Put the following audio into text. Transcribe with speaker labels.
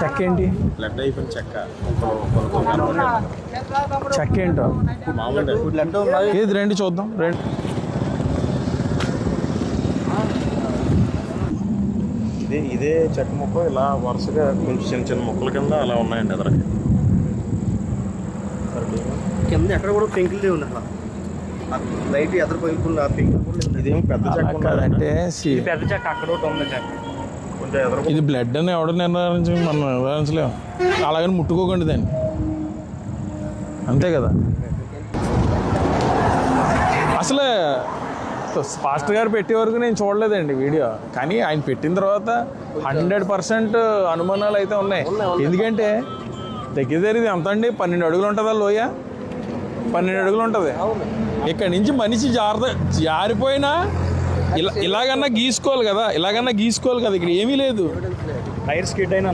Speaker 1: చెక్క ఏంటి?
Speaker 2: బ్లడ్ అయిపోయిన చెక్క.
Speaker 1: చెక్క ఏంటో
Speaker 2: మామూలుగా
Speaker 1: ఏది రండి చూద్దాం రండి.
Speaker 2: ఇదే చెక్క ముక్క ఇలా వరుసగా కొంచెం చిన్న చిన్న ముక్కల కింద అలా ఉన్నాయండి ఎదురు
Speaker 3: కింద ఎక్కడ కూడా పెంకులే ఉంది అసలు. లైట్ ఎదురు పెంకులు ఆ పెంకులు.
Speaker 2: ఇదేం పెద్ద చెక్క
Speaker 1: కాదంటే
Speaker 3: పెద్ద చెక్క అక్కడ ఒకటి ఉంది చెక్క.
Speaker 2: కొంచెం ఎదురు
Speaker 1: ఇది బ్లడ్ అని ఎవడు నిర్ణయించి మనం నిర్వహించలేము. అలాగని ముట్టుకోకండి దాన్ని, అంతే కదా. అసలే ఫాస్ట్ గారు పెట్టే వరకు నేను చూడలేదండి వీడియో, కానీ ఆయన పెట్టిన తర్వాత 100% అనుమానాలు అయితే ఉన్నాయి. ఎందుకంటే దగ్గర ఇది ఎంత అండి, 12 అడుగులు ఉంటుందా లోయ? 12 అడుగులు ఉంటుంది. ఇక్కడ నుంచి మనిషి జారిపోయినా ఇలాగన్నా గీసుకోవాలి కదా, ఇక్కడ ఏమీ లేదు.
Speaker 2: టైర్ స్కిడ్ అయినా